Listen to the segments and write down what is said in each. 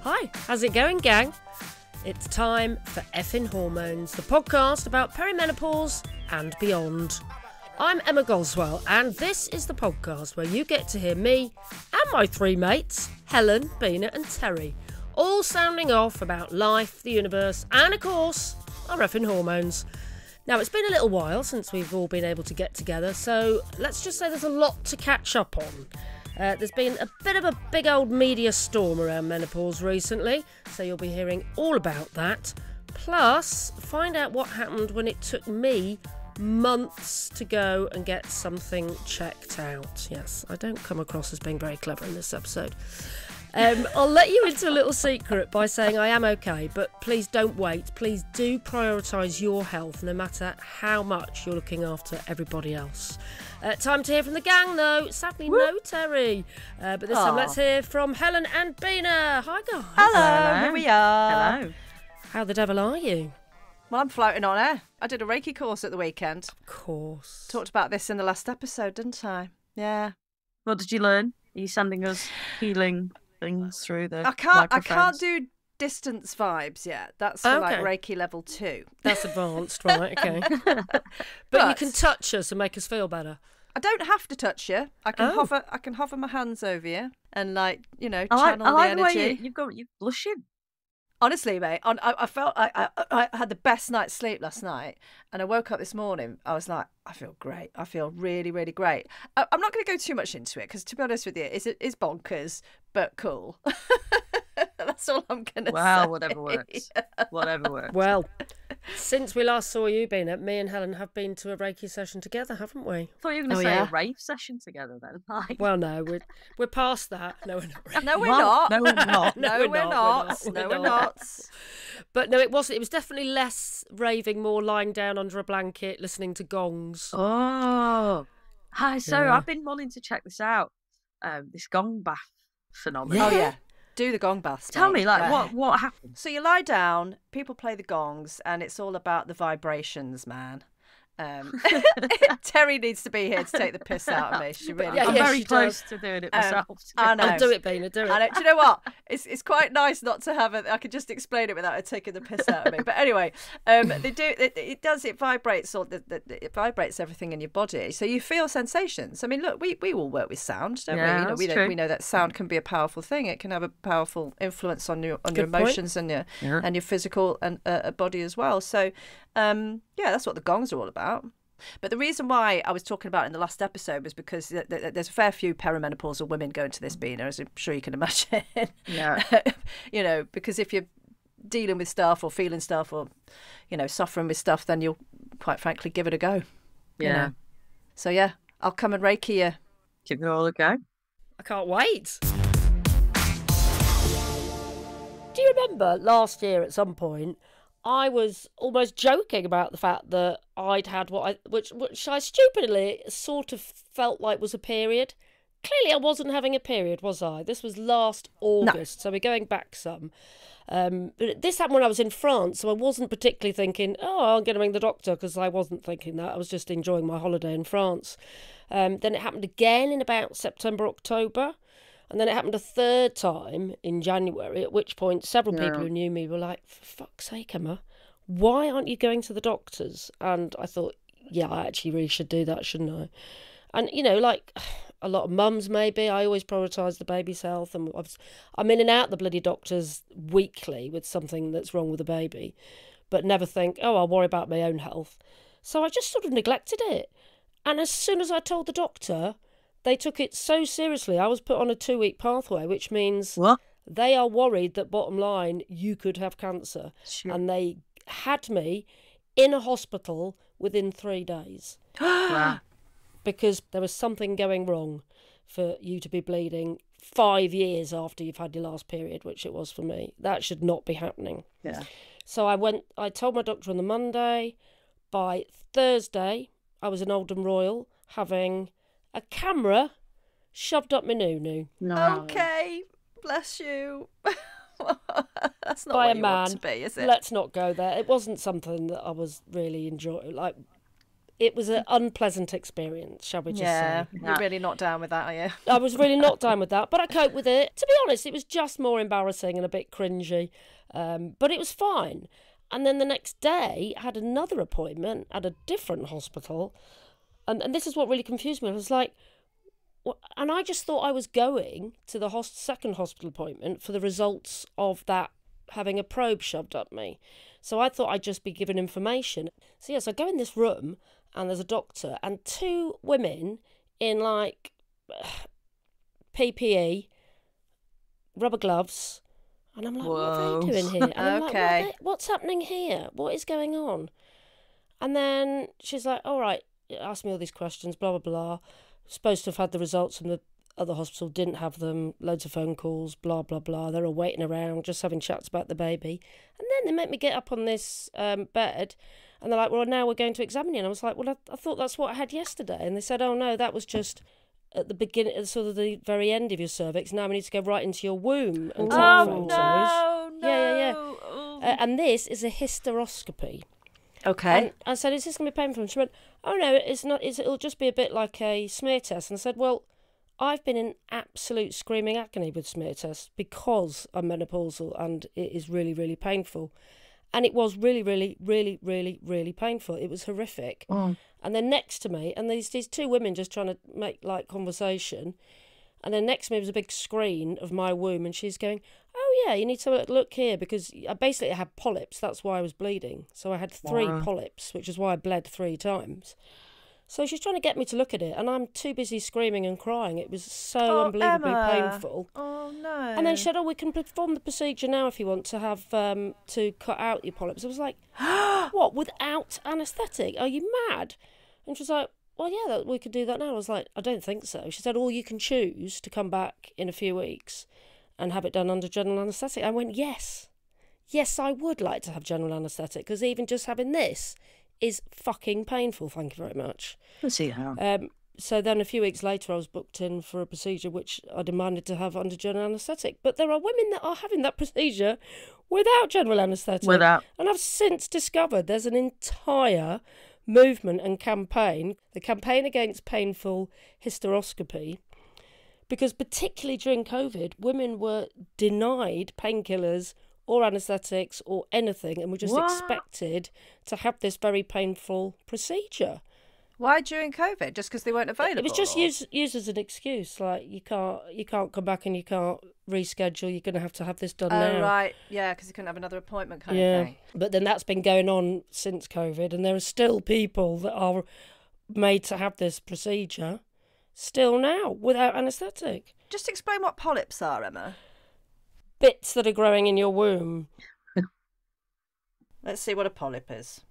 Hi, how's it going, gang? It's time for Effin Hormones, the podcast about perimenopause and beyond. I'm Emma Goswell, and this is the podcast where you get to hear me and my three mates, Helen, Beena and Terri, all sounding off about life, the universe, and of course, our Effin Hormones. Now, it's been a little while since we've all been able to get together, so let's just say there's a lot to catch up on. There's been a bit of a big old media storm around menopause recently, so you'll be hearing all about that. Plus, find out what happened when it took me months to go and get something checked out. Yes, I don't come across as being very clever in this episode. I'll let you into a little secret by saying I am okay, but please don't wait. Please do prioritise your health, no matter how much you're looking after everybody else. Time to hear from the gang, though. Sadly, no Terri. But this time, let's hear from Helen and Beena. Hi, guys. Hello, here we are. Hello. How the devil are you? Well, I'm floating on air. I did a Reiki course at the weekend. Of course. Talked about this in the last episode, didn't I? Yeah. What did you learn? Are you sending us healing things through the I can't do distance vibes yet. That's for like Reiki level 2. That's advanced, right? Okay. But you can touch us and make us feel better. I don't have to touch you. I can hover my hands over you and channel I like the energy. The way you're blushing. Honestly, mate, I felt I had the best night's sleep last night, and I woke up this morning. I was like, I feel great. I feel really, really great. I'm not going to go too much into it because, to be honest with you, it is bonkers, but cool. That's all I'm going to say. Wow, whatever works. Whatever works. Well, since we last saw you, Beena, me and Helen have been to a Reiki session together, haven't we? I thought you were going to say a rave session together then. Well, no, we're past that. No, we're not. Really. No, we're not. No, we're not. No, we're not. No, we're not. But no, it wasn't. It was definitely less raving, more lying down under a blanket, listening to gongs. Oh. Hi, so I've been wanting to check this out. This gong bath phenomenon. Oh, yeah. Do the gong bath. Tell me, what happens? So you lie down, people play the gongs, and it's all about the vibrations, man. Terri needs to be here to take the piss out of me. She really. I'm very close to doing it myself. I know. Do it, Beena. Do it. I know. Do you know what? It's quite nice not to have it. I could just explain it without her taking the piss out of me. But anyway, they do. It does. It vibrates. It vibrates everything in your body, so you feel sensations. I mean, look, we all work with sound, don't we? We know that sound can be a powerful thing. It can have a powerful influence on your emotions and your physical and body as well. So, that's what the gongs are all about. But the reason why I was talking about it in the last episode was because there's a fair few perimenopausal women going to this, Beena, as I'm sure you can imagine. Yeah. Because if you're dealing with stuff or feeling stuff or, suffering with stuff, then you'll quite frankly give it a go. Yeah. So, yeah, I'll come and Reiki you. Give it all a go. I can't wait. Do you remember last year at some point, I was almost joking about the fact that I'd had which I stupidly sort of felt like was a period. Clearly I wasn't having a period, was I? This was last August, so we're going back some. But this happened when I was in France, so I wasn't particularly thinking, I'm going to ring the doctor, because I wasn't thinking that. I was just enjoying my holiday in France. Then it happened again in about September, October. And then it happened a third time in January, at which point several people who knew me were like, for fuck's sake, Emma, why aren't you going to the doctors? And I thought, I actually really should do that, shouldn't I? And, like a lot of mums maybe, I always prioritise the baby's health. And I'm in and out the bloody doctors weekly with something that's wrong with the baby, but never think, I'll worry about my own health. So I just sort of neglected it. And as soon as I told the doctor, they took it so seriously. I was put on a 2-week pathway, which means they are worried that, bottom line, you could have cancer. Sure. And they had me in a hospital within 3 days. Wow. Because there was something going wrong for you to be bleeding 5 years after you've had your last period, which it was for me. That should not be happening. Yeah. So I told my doctor on the Monday. By Thursday, I was in Oldham Royal having a camera shoved up my noo-noo. No. Okay, bless you. That's not by what a you man. Want to be, is it? Let's not go there. It wasn't something that I was really enjoying. Like, it was an unpleasant experience, shall we just say. You're really not down with that, are you? I was really not down with that, but I coped with it. To be honest, it was just more embarrassing and a bit cringy, but it was fine. And then the next day, I had another appointment at a different hospital, and this is what really confused me. I was like, and I just thought I was going to the second hospital appointment for the results of that having a probe shoved up me. So I thought I'd just be given information. So yes, I go in this room and there's a doctor and two women in like PPE, rubber gloves, and I'm like, what are they doing here? And I'm like, what's happening here? What is going on? And then she's like, all right, ask me all these questions, blah, blah, blah. Supposed to have had the results from the other hospital, didn't have them, loads of phone calls, blah, blah, blah. They're all waiting around, just having chats about the baby. And then they make me get up on this bed, and they're like, well, now we're going to examine you. And I was like, well, I thought that's what I had yesterday. And they said, oh, no, that was just at the beginning, at sort of the very end of your cervix. Now we need to go right into your womb and take photos. No. Yeah. And this is a hysteroscopy. Okay. And I said, is this going to be painful? And she went, oh, no, it's not. It'll just be a bit like a smear test. And I said, well, I've been in absolute screaming agony with smear tests because I'm menopausal and it is really, really painful. And it was really, really, really, really, really painful. It was horrific. Oh. And then next to me, and these two women just trying to make like conversation. And then next to me was a big screen of my womb, and she's going, oh yeah, you need to look here, because I basically had polyps. That's why I was bleeding. So I had 3 polyps, which is why I bled 3 times. So she's trying to get me to look at it, and I'm too busy screaming and crying. It was so unbelievably painful. Oh, no. And then she said, oh, we can perform the procedure now if you want to have to cut out your polyps. I was like, what, without anaesthetic? Are you mad? And she was like, well, yeah, we could do that now. I was like, I don't think so. She said, or you can choose to come back in a few weeks and have it done under general anaesthetic. I went, yes. Yes, I would like to have general anaesthetic, because even just having this is fucking painful, thank you very much. Let's see how. So then a few weeks later I was booked in for a procedure which I demanded to have under general anaesthetic. But there are women that are having that procedure without general anaesthetic. And I've since discovered there's an entire movement and campaign, the campaign against painful hysteroscopy, because particularly during COVID, women were denied painkillers or anaesthetics or anything, and were just expected to have this very painful procedure. Why during COVID? Just because they weren't available? It was just used as an excuse. Like, you can't come back and you can't reschedule. You're going to have this done now. Oh, right. Yeah, because you couldn't have another appointment kind of thing. But then that's been going on since COVID, and there are still people that are made to have this procedure still now without anaesthetic. Just explain what polyps are, Emma. Bits that are growing in your womb. Let's see what a polyp is.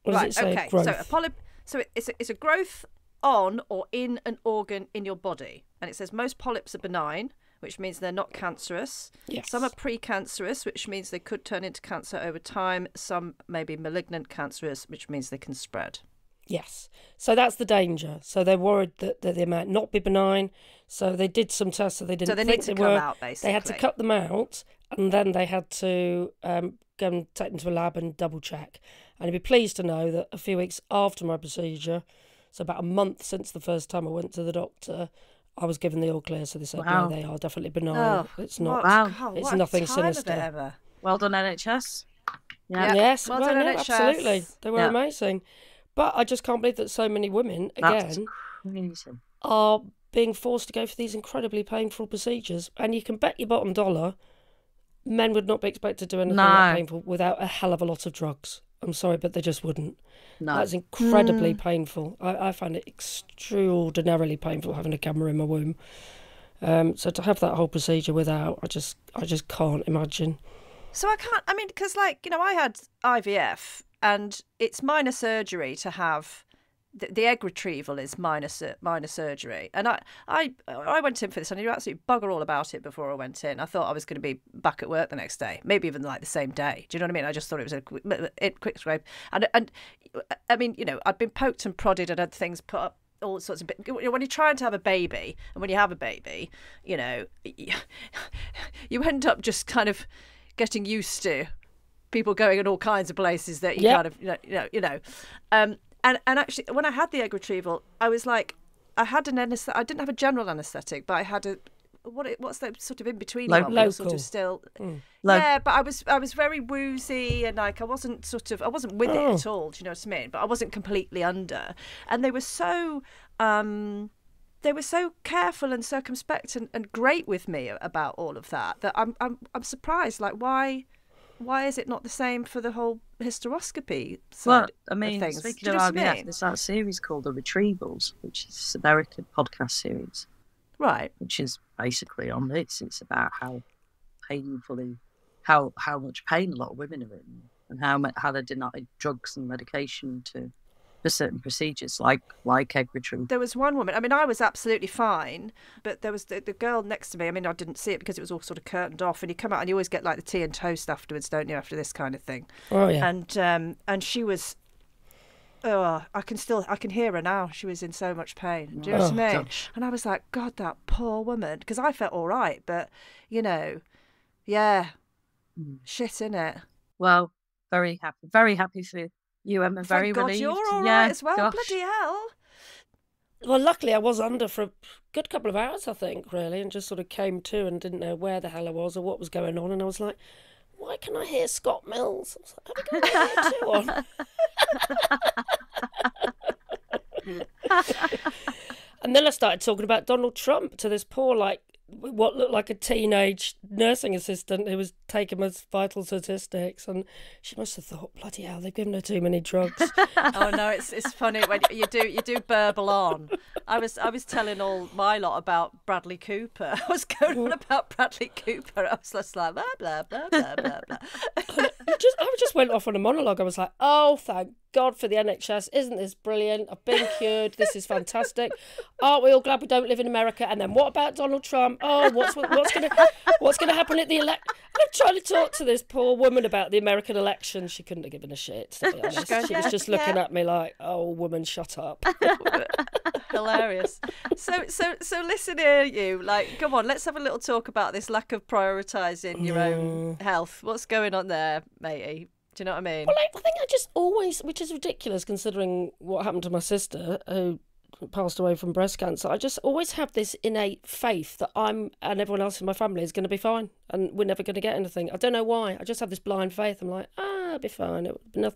What does it say? Okay. Growth. So a polyp. So it's a growth on or in an organ in your body, and it says most polyps are benign, which means they're not cancerous. Yes. Some are precancerous, which means they could turn into cancer over time. Some may be malignant cancerous, which means they can spread. Yes. So that's the danger. So they're worried that they might not be benign. So they did some tests, so they didn't think they were. So they need to come out, basically. They had to cut them out, and then they had to go and take them to a lab and double check. And you'd be pleased to know that a few weeks after my procedure, so about a month since the first time I went to the doctor, I was given the all clear. So they said, no, they are definitely benign. Oh, it's not. God, it's nothing sinister. Well done, NHS. Yeah. Yes, well done, NHS. Absolutely. They were amazing. But I just can't believe that so many women, again, are being forced to go for these incredibly painful procedures. And you can bet your bottom dollar men would not be expected to do anything that painful without a hell of a lot of drugs. I'm sorry, but they just wouldn't. No. That's incredibly painful. I find it extraordinarily painful having a camera in my womb. So to have that whole procedure without, I just can't imagine. So I mean, because I had IVF, and it's minor surgery to have the egg retrieval is minor surgery. And I went in for this, and I knew absolutely bugger all about it before I went in. I thought I was going to be back at work the next day, maybe even the same day. Do you know what I mean? I just thought it was a quick scrape. And I mean, I'd been poked and prodded and had things put up, all sorts of when you're trying to have a baby, and when you have a baby, you end up just kind of getting used to people going in all kinds of places that you kind of And actually, when I had the egg retrieval, I was like, I had an anaesthetic. I didn't have a general anaesthetic, but I had a what's that sort of in between one? Where you're sort of still, yeah. But I was very woozy, and like I wasn't with it at all. Do you know what I mean? But I wasn't completely under, and they were so careful and circumspect and great with me about all of that I'm surprised. Like, why is it not the same for the whole hysteroscopy side of things? Speaking of IVF, there's that series called The Retrievals, which is an American podcast series. Right. Which is basically on this. It's about how painfully, how much pain a lot of women are in, and how they're denied drugs and medication for certain procedures, like egg retrieval. There was one woman, I mean, I was absolutely fine, but there was the girl next to me. I mean, I didn't see it because it was all sort of curtained off, and you come out and you always get like the tea and toast afterwards, don't you, after this kind of thing? Oh, yeah. And she was... Oh, I can hear her now. She was in so much pain. Do you know what I mean? Gosh. And I was like, God, that poor woman. Because I felt all right, but, you know, yeah, shit, innit? Well, very happy for you, Emma. Very God, relieved. You're all right as well. Gosh. Bloody hell. Well, luckily I was under for a good couple of hours, I think, really, and just sort of came to and didn't know where the hell I was or what was going on. And I was like, why can I hear Scott Mills? I was like, have we got two on? And then I started talking about Donald Trump to this poor, like, what looked like a teenage nursing assistant who was taking my vital statistics, and she must have thought, bloody hell, they've given her too many drugs. Oh no, it's funny when you do burble on. I was telling all my lot about Bradley Cooper. I was going on about Bradley Cooper. I was just like blah blah blah blah blah blah. I just went off on a monologue. I was like, oh, thank God for the NHS. Isn't this brilliant? I've been cured. This is fantastic. Aren't we all glad we don't live in America? And then what about Donald Trump? Oh, what's gonna happen at the election? I'm trying to talk to this poor woman about the American election. She couldn't have given a shit, to be honest. She was just looking at me like, oh, woman, shut up. Hilarious. So listen here, you. Like, come on, let's have a little talk about this lack of prioritising your own health. What's going on there, matey? Do you know what I mean? Well, I think I just always, which is ridiculous considering what happened to my sister, who passed away from breast cancer. I just always have this innate faith that I'm and everyone else in my family is going to be fine and we're never going to get anything. I don't know why. I just have this blind faith. I'm like, I'll be fine. It will be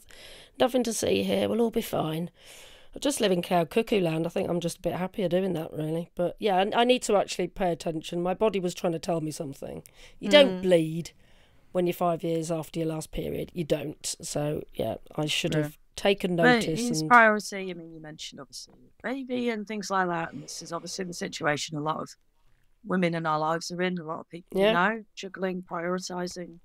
nothing to see here. We'll all be fine. I just live in cow cuckoo land. I think I'm just a bit happier doing that, really. But yeah, I need to actually pay attention. My body was trying to tell me something. You don't bleed when you're 5 years after your last period. You don't. So yeah, I should have taken notice. It's priority. I mean, you mentioned obviously baby and things like that, and this is obviously the situation a lot of women in our lives are in. A lot of people, juggling, prioritising,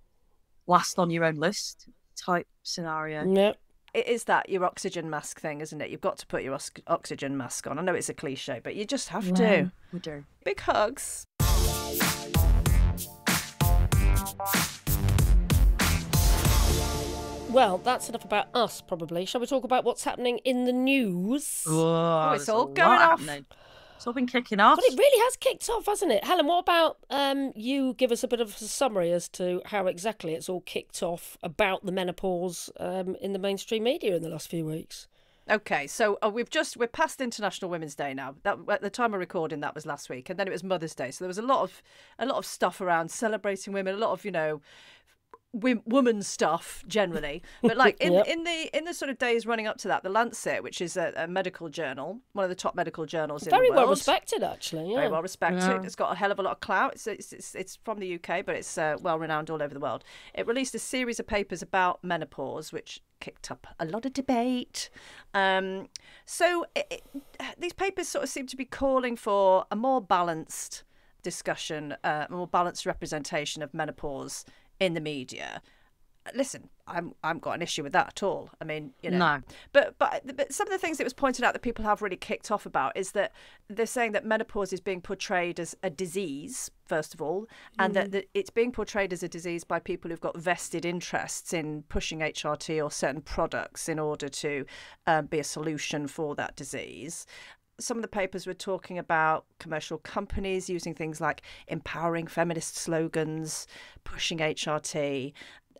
last on your own list type scenario. Yeah. It is that your oxygen mask thing, isn't it? You've got to put your oxygen mask on. I know it's a cliche, but you just have to. We do. Big hugs. Well, that's enough about us, probably. Shall we talk about what's happening in the news? Oh, it's all going off. It's all been kicking off. But it really has kicked off, hasn't it? Helen, what about you give us a bit of a summary as to how exactly it's all kicked off about the menopause in the mainstream media in the last few weeks? Okay, so we're past International Women's Day now. That, at the time of recording, that was last week, and then it was Mother's Day. So there was a lot of stuff around celebrating women, a lot of woman stuff generally, but like in the sort of days running up to that, the Lancet, which is a medical journal, one of the top medical journals in the world, very well respected, actually. Very well respected. It's got a hell of a lot of clout. It's from the UK, but it's well renowned all over the world. It released a series of papers about menopause, which kicked up a lot of debate. So these papers sort of seem to be calling for a more balanced discussion, a more balanced representation of menopause in the media. Listen, I'm got an issue with that at all. I mean, no. But some of the things that was pointed out that people have really kicked off about is that they're saying that menopause is being portrayed as a disease, first of all, and that it's being portrayed as a disease by people who've got vested interests in pushing HRT or certain products in order to be a solution for that disease. Some of the papers were talking about commercial companies using things like empowering feminist slogans, pushing HRT.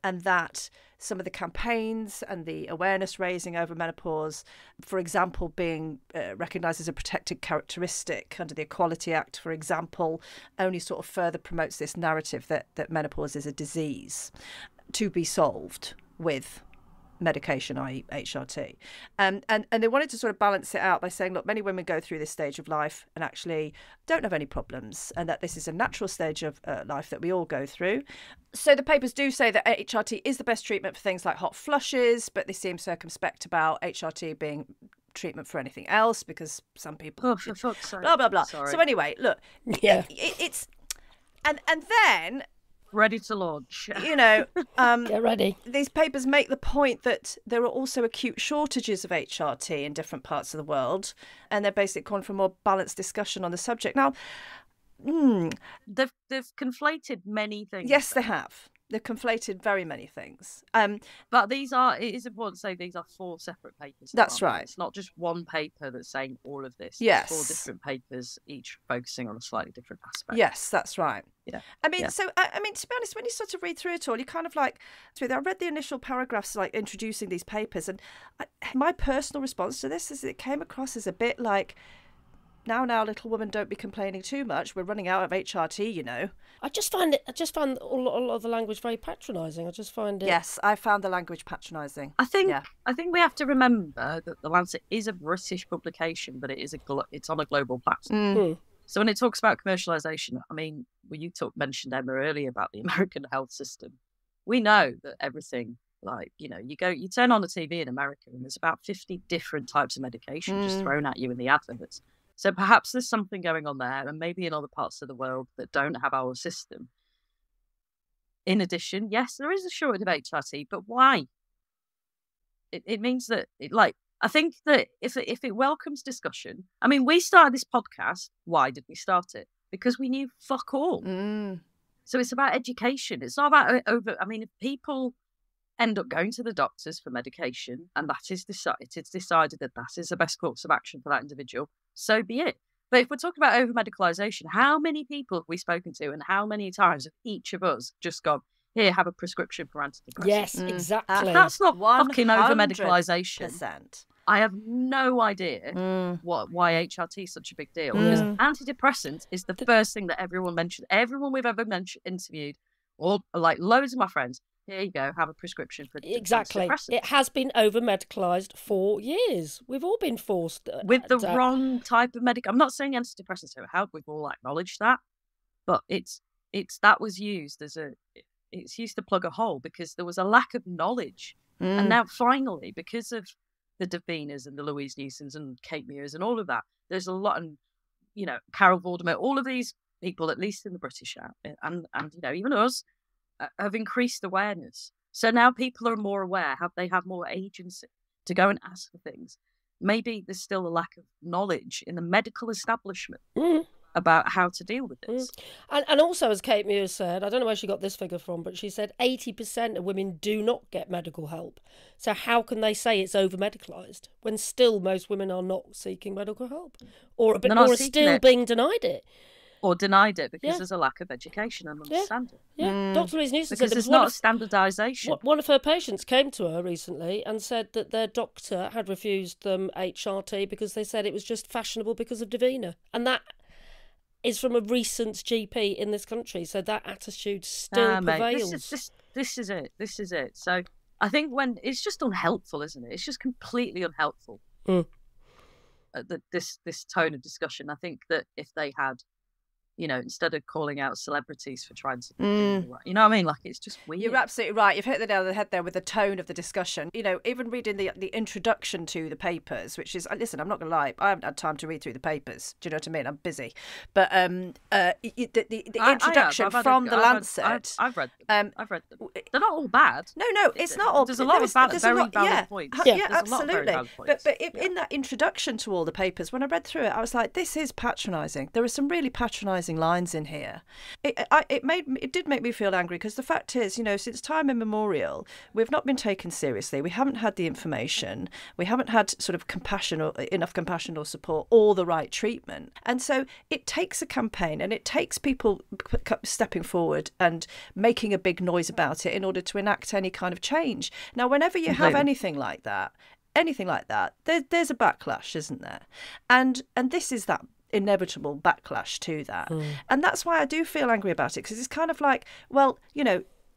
and that some of the campaigns and the awareness raising over menopause, for example, being recognised as a protected characteristic under the Equality Act, for example, only sort of further promotes this narrative that menopause is a disease to be solved with medication, i.e. HRT. And they wanted to sort of balance it out by saying, look, many women go through this stage of life and actually don't have any problems, and that this is a natural stage of life that we all go through. So the papers do say that HRT is the best treatment for things like hot flushes, but they seem circumspect about HRT being treatment for anything else, because some people... Oh, for fuck's sake. Blah, blah, blah. Sorry. So anyway, look, it's... And then... Ready to launch. You know, Get ready. These papers make the point that there are also acute shortages of HRT in different parts of the world, and they're basically calling for a more balanced discussion on the subject. Now, They've conflated many things. yes, they have. They've conflated very many things. But it is important to say these are 4 separate papers. That's right. It's not just one paper that's saying all of this. Yes. It's 4 different papers, each focusing on a slightly different aspect. Yes, that's right. Yeah. I mean, Yeah. so, I mean, to be honest, when you sort of read through it all, you kind of like, I read the initial paragraphs, like, introducing these papers, and my personal response to this is it came across as a bit like, now, little woman, don't be complaining too much. We're running out of HRT, you know. I just find all of the language very patronising. I just find it. Yes, I found the language patronising. I think Yeah. we have to remember that the Lancet is a British publication, but it is it's on a global platform. So when it talks about commercialisation, I mean, you mentioned Emma earlier about the American health system. We know that everything, like, you know, you turn on the TV in America and there's about 50 different types of medication just thrown at you in the adverts. So perhaps there's something going on there, and maybe in other parts of the world that don't have our system. In addition, yes, there is a shortage of HRT, but why? It means that, I think that if it welcomes discussion, I mean, we started this podcast. Why did we start it? Because we knew fuck all. So it's about education. It's not about if people end up going to the doctors for medication, and it's decided that is the best course of action for that individual, so be it. But if we're talking about over-medicalisation, how many people have we spoken to, and how many times have each of us just gone, here, have a prescription for antidepressants? Yes, exactly. That's not fucking over-medicalisation. 100%. I have no idea why HRT is such a big deal. Because antidepressants is the first thing that everyone mentioned. Everyone we've ever interviewed, or like loads of my friends, here you go, have a prescription for Exactly. antidepressants. It has been over-medicalised for years. We've all been forced. With the wrong type of I'm not saying antidepressants don't help, we've all acknowledged that. But that was used it's used to plug a hole because there was a lack of knowledge. And now finally, because of the Davinas and the Louise Newsons and Kate Muirs and all of that, there's a lot, and, you know, Carol Vorderman, all of these people, at least in the British and you know, even us, have increased awareness. So now people are more aware, they have more agency to go and ask for things. Maybe there's still a lack of knowledge in the medical establishment about how to deal with this. And also, as Kate Muir said, I don't know where she got this figure from, but she said 80% of women do not get medical help. So how can they say it's over-medicalised when still most women are not seeking medical help or are still being denied it? Or denied it because there's a lack of education and understanding. Yeah, Dr. Louise Newson said it's not standardisation. One of her patients came to her recently and said that their doctor had refused them HRT because they said it was just fashionable because of Davina. And that is from a recent GP in this country. So that attitude still prevails. This is it. So I think when it's just unhelpful, isn't it? It's just completely unhelpful. This tone of discussion. I think that if they had, you know, instead of calling out celebrities for trying to do the right, you know what I mean? Like, it's just weird. You're absolutely right. You've hit the nail on the head there with the tone of the discussion. You know, even reading the introduction to the papers, which is, listen, I'm not going to lie, I haven't had time to read through the papers. Do you know what I mean? I'm busy. But the introduction from the Lancet. I've read them. They're not all bad. No, it's not all. There's a lot of very valid points. Yeah, absolutely. But in that introduction to all the papers, when I read through it, I was like, this is patronising. There are some really patronising patronising lines in here. It did make me feel angry, because the fact is, since time immemorial, we've not been taken seriously. We haven't had the information. We haven't had sort of enough compassion or support or the right treatment. And so it takes a campaign, and it takes people stepping forward and making a big noise about it in order to enact any kind of change. Now, whenever you have anything like that, there's a backlash, isn't there? And this is that inevitable backlash to that. And that's why I do feel angry about it, because it's kind of like, well,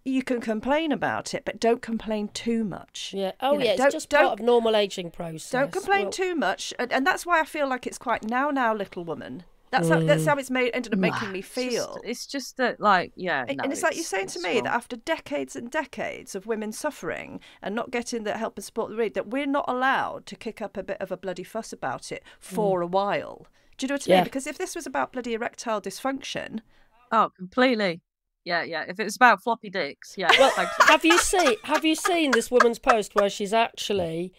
you can complain about it, but don't complain too much. Yeah. Oh, it's just part of normal aging process. Don't complain too much. And that's why I feel like it's quite now, little woman. That's how it's ended up making me feel. It's just that, like, and it's like you're saying to me that after decades and decades of women suffering and not getting the help and support they need, that we're not allowed to kick up a bit of a bloody fuss about it for a while. Do you know what I mean? Because if this was about bloody erectile dysfunction... Oh, completely. Yeah. If it was about floppy dicks, Well, have you seen this woman's post where she's actually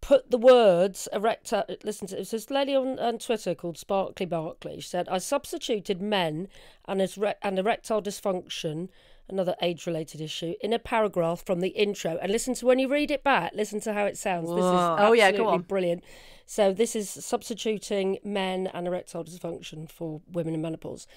put the words erectile... Listen to it. It's this lady on Twitter called Sparkly Barkley. She said, I substituted men and erectile dysfunction, another age-related issue, in a paragraph from the intro. And listen to, when you read it back, listen to how it sounds. This is absolutely go on. Brilliant. So this is substituting men and erectile dysfunction for women in menopause.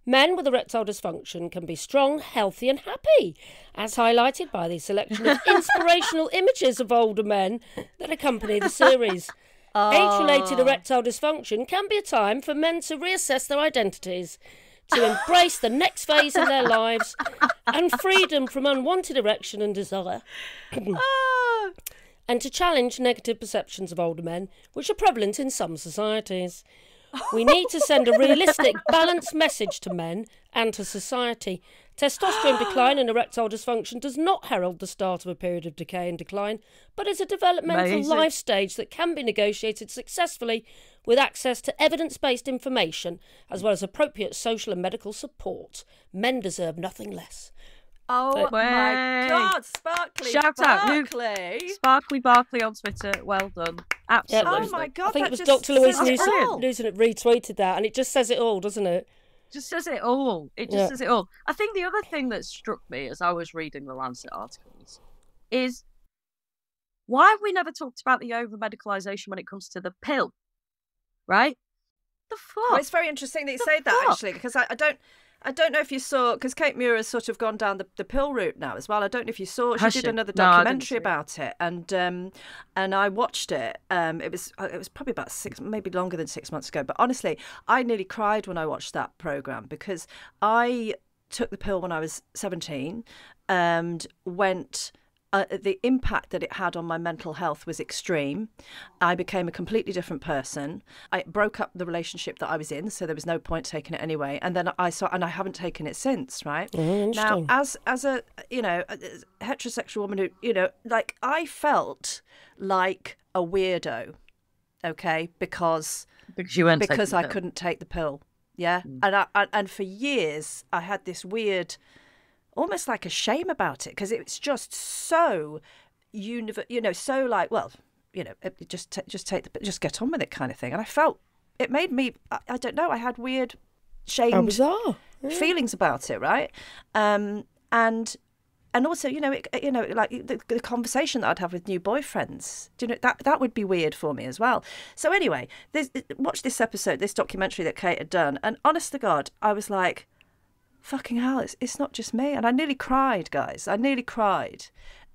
Men with erectile dysfunction can be strong, healthy and happy, as highlighted by the selection of inspirational images of older men that accompany the series. Age-related erectile dysfunction can be a time for men to reassess their identities, to embrace the next phase in their lives, and freedom from unwanted erection and desire, and to challenge negative perceptions of older men, which are prevalent in some societies. We need to send a realistic, balanced message to men and to society. Testosterone decline and erectile dysfunction does not herald the start of a period of decay and decline, but is a developmental life stage that can be negotiated successfully with access to evidence-based information, as well as appropriate social and medical support. Men deserve nothing less. Oh my God, Sparkly Shout Barkley. out, Sparkly Barkley on Twitter. Well done. Absolutely. Oh my God, I think it was Dr. Louise Newson that retweeted that, and it just says it all, doesn't it? Just says it all. It just says it all. I think the other thing that struck me as I was reading the Lancet articles is, why have we never talked about the over-medicalisation when it comes to the pill? Right? The fuck? Well, it's very interesting that you say that, actually, because I don't know if you saw, because Kate Muir has sort of gone down the pill route now as well. I don't know if you saw, she did another documentary about it, and I watched it. It was probably about maybe longer than 6 months ago. But honestly, I nearly cried when I watched that programme, because I took the pill when I was 17 and went... the impact that it had on my mental health was extreme. I became a completely different person. I broke up the relationship that I was in, so there was no point taking it anyway. And then I haven't taken it since, right? Now, as a heterosexual woman who, like, I felt like a weirdo, okay, because I couldn't take the pill, and for years I had this weird, almost like a shame about it, because it's just so, so like, well, just get on with it kind of thing. And I felt it made me, I don't know, I had weird, shamed feelings about it, right? And also, like the conversation that I'd have with new boyfriends, that would be weird for me as well. So anyway, watch this episode, this documentary that Kate had done, and honest to God, I was like, fucking hell, it's not just me. And I nearly cried, guys. I nearly cried.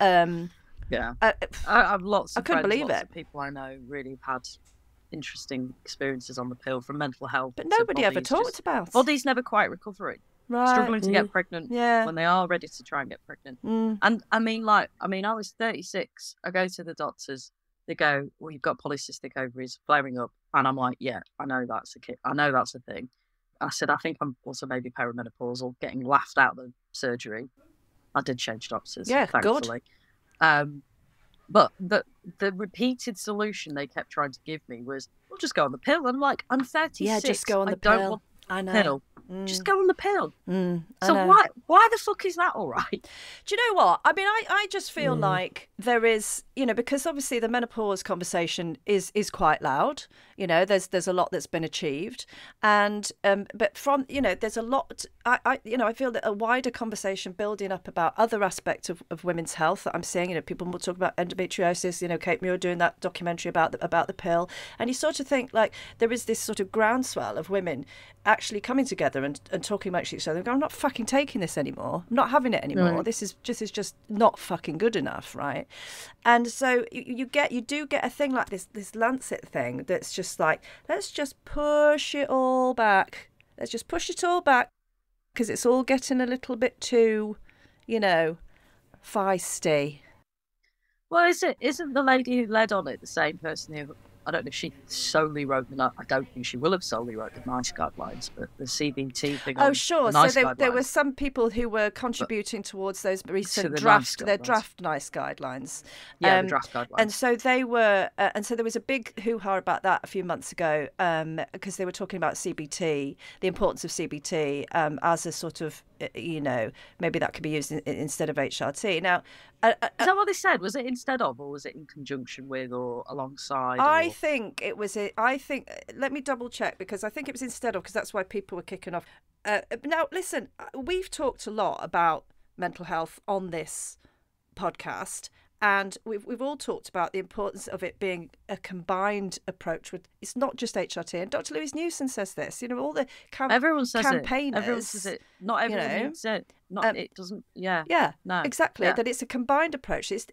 I've lots of I couldn't friends, believe lots it. of people I know really have had interesting experiences on the pill, from mental health. But nobody ever talked about it. Bodies never quite recovering. Right. Struggling to get pregnant when they are ready to try and get pregnant. And I was 36. I go to the doctors. They go, well, you've got polycystic ovaries flaring up. And I'm like, yeah, I know that's a thing. I said, I think I'm also maybe perimenopausal, getting laughed out of the surgery. I did change doctors, thankfully. Good. But the repeated solution they kept trying to give me was, well, just go on the pill. And I'm like, I'm 36. Yeah, just go on the pill. I know. pill. Just go on the pill. I So know. why the fuck is that all right? Do you know what? I mean, I just feel like there is, because obviously the menopause conversation is quite loud. There's a lot that's been achieved, and but from there's a lot. I feel that a wider conversation building up about other aspects of women's health that I'm seeing. People will talk about endometriosis. Kate Muir doing that documentary about the pill, and you sort of think like there is this sort of groundswell of women actually coming together and talking amongst each other. I'm not fucking taking this anymore. I'm not having it anymore. Right. This is just not fucking good enough, right? And so you do get a thing like this Lancet thing that's just like, let's just push it all back. Let's just push it all back because it's all getting a little bit too, feisty. Well, isn't the lady who led on it the same person who, I don't know if she solely wrote I don't think she will have solely wrote the NICE guidelines, but the CBT thing. Oh, sure. The NICE so there were some people who were contributing towards those recent draft NICE guidelines. Yeah, the draft guidelines. And so they were, and so there was a big hoo-ha about that a few months ago, because they were talking about CBT, the importance of CBT as a sort of, maybe that could be used instead of HRT. Now, is that what they said? Was it instead of, or was it in conjunction with, or alongside? I think it was. Let me double check, because I think it was instead of, because that's why people were kicking off. Now, listen, we've talked a lot about mental health on this podcast, and we've all talked about the importance of it being a combined approach. It's not just HRT, and Dr. Louise Newson says this. All the everyone says campaigners. Everyone says it. Not everyone needs it. It doesn't. Yeah. Yeah. No. Exactly. Yeah. That it's a combined approach. It's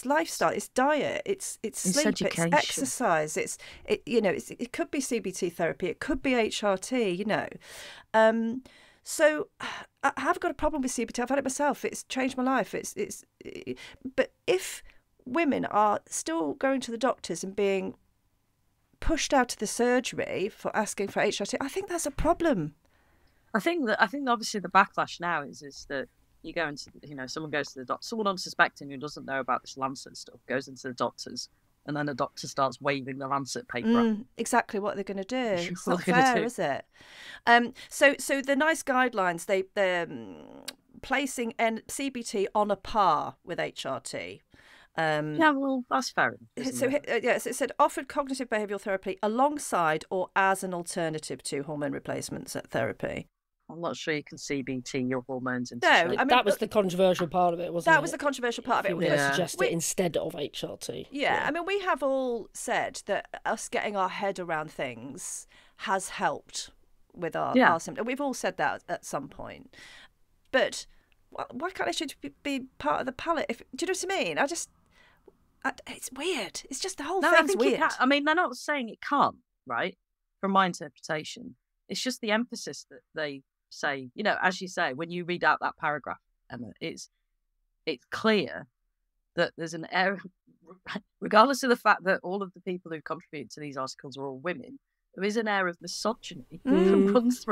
lifestyle. It's diet. It's sleep. Education. It's exercise. It could be CBT therapy. It could be HRT. So I have got a problem with CBT. I've had it myself. It's changed my life. But if women are still going to the doctors and being pushed out of the surgery for asking for HRT, I think that's a problem. I think obviously the backlash now is that you go into, someone goes to the doctor, someone unsuspecting who doesn't know about this Lancet stuff goes into the doctors, and then the doctor starts waving the Lancet paper. Exactly what they're going to do. It's not they're gonna fair, do. is it? So the NICE guidelines, they're placing CBT on a par with HRT. Yeah, well, that's fair enough. So it said offered cognitive behavioural therapy alongside or as an alternative to hormone replacement therapy. I'm not sure you can CBT your hormones into No, shape. I mean, that was the controversial part of it, wasn't it? That was the controversial part of it. If you were to suggest it instead of HRT. Yeah, I mean, we have all said that us getting our head around things has helped with our symptoms. We've all said that at some point. But why can't it be part of the palette? Do you know what I mean? It's weird. It's just the whole thing's weird. I mean, they're not saying it can't, right? From my interpretation, it's just the emphasis that they say. As you say, when you read out that paragraph, Emma, it's clear that there's an error, regardless of the fact that all of the people who contribute to these articles are all women. There is an air of misogyny that runs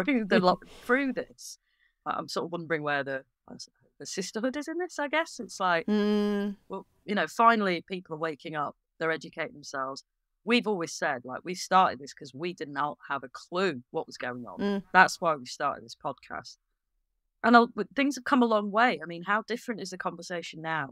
through this. I'm sort of wondering where the sisterhood is in this, I guess. It's like, well, finally people are waking up, they're educating themselves. We've always said, like, we started this because we did not have a clue what was going on. That's why we started this podcast. And things have come a long way. I mean, how different is the conversation now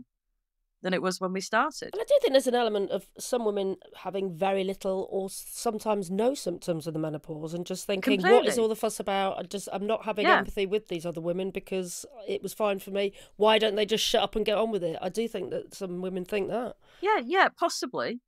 than it was when we started? And I do think there's an element of some women having very little or sometimes no symptoms of the menopause and just thinking, Completely. what is all the fuss about? I'm not having empathy with these other women because it was fine for me. Why don't they just shut up and get on with it? I do think that some women think that. Yeah, possibly.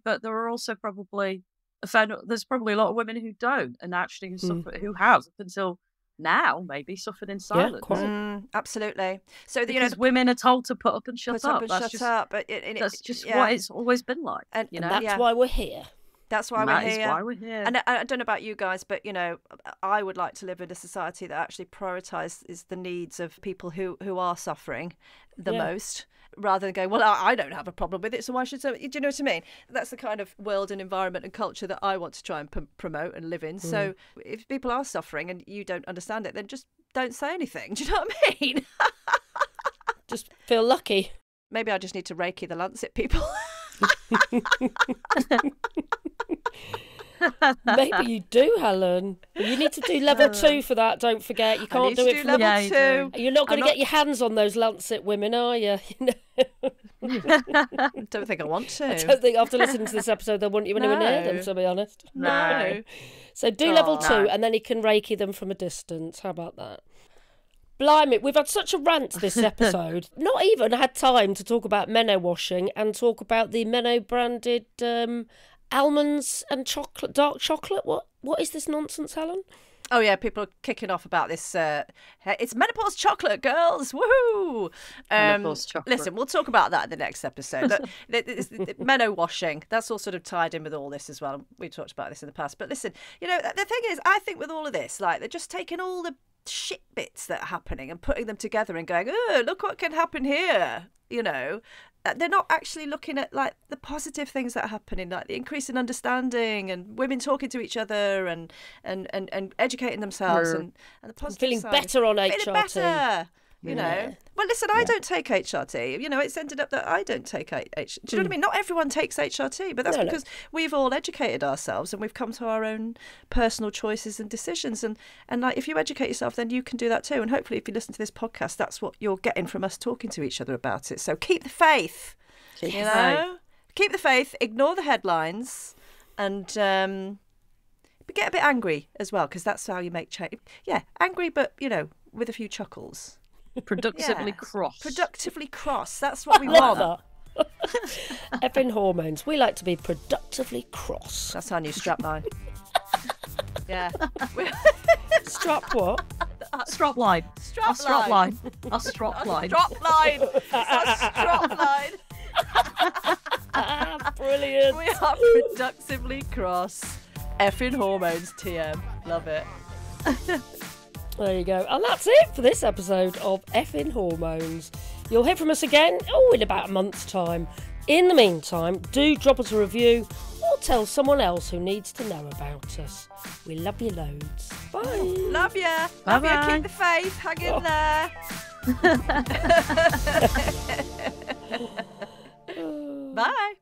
But there are also probably there's probably a lot of women who don't, and actually who have up until now maybe suffered in silence. Yeah, quite. Absolutely. So because women are told to put up and shut up. That's just what it's always been like. And that's why we're here. That's why we're here. That is why we're here. And I don't know about you guys, but I would like to live in a society that actually prioritises the needs of people who are suffering the most, rather than going, well, I don't have a problem with it, so why should so? Do you know what I mean? That's the kind of world and environment and culture that I want to try and promote and live in. So if people are suffering and you don't understand it, then just don't say anything. Do you know what I mean? Just feel lucky. Maybe I just need to Reiki the Lancet people. Maybe you do, Helen. You need to do level 2 for that. Don't forget, you can't do it from level Yeah, you 2. do. You're not going to get your hands on those Lancet women, are you? Don't think I want to. I don't think after listening to this episode they'll want you anywhere near them, to be honest. No. So do level 2, and then he can Reiki them from a distance. How about that? Blimey, we've had such a rant this episode. Not even had time to talk about Meno washing and talk about the Meno branded almonds and chocolate, dark chocolate. What is this nonsense, Helen? Oh yeah, people are kicking off about this. It's menopause chocolate, girls! Woohoo! Menopause chocolate. Listen, we'll talk about that in the next episode. Look, the Meno washing, that's all sort of tied in with all this as well. We talked about this in the past. But listen, the thing is, I think with all of this, like, they're just taking all the shit bits that are happening and putting them together and going, oh, look what can happen here. They're not actually looking at like the positive things that are happening, like the increase in understanding and women talking to each other and educating themselves and the positive Feeling side. better on HRT. Feeling better, you know. Well, listen, I don't take HRT. It's ended up that I don't take HRT. Do you know what I mean? Not everyone takes HRT, but that's because we've all educated ourselves and we've come to our own personal choices and decisions. And like, if you educate yourself, then you can do that too. And hopefully, if you listen to this podcast, that's what you're getting from us talking to each other about it. So keep the faith. Keep the faith. Ignore the headlines, and get a bit angry as well, because that's how you make change. Yeah, angry, but with a few chuckles. Productively cross. Productively cross. That's what we want. Effin Hormones. We like to be productively cross. That's our new strapline. Yeah. Strap what? Strap line. Strap strap line. A strap line. Strap line. It's our strap line. Brilliant. We are productively cross. Effin Hormones TM. Love it. There you go. And that's it for this episode of Effin Hormones. You'll hear from us again, in about a month's time. In the meantime, do drop us a review or tell someone else who needs to know about us. We love you loads. Bye. Love ya. Bye-bye. Love ya. Keep the faith. Hang in there. Bye.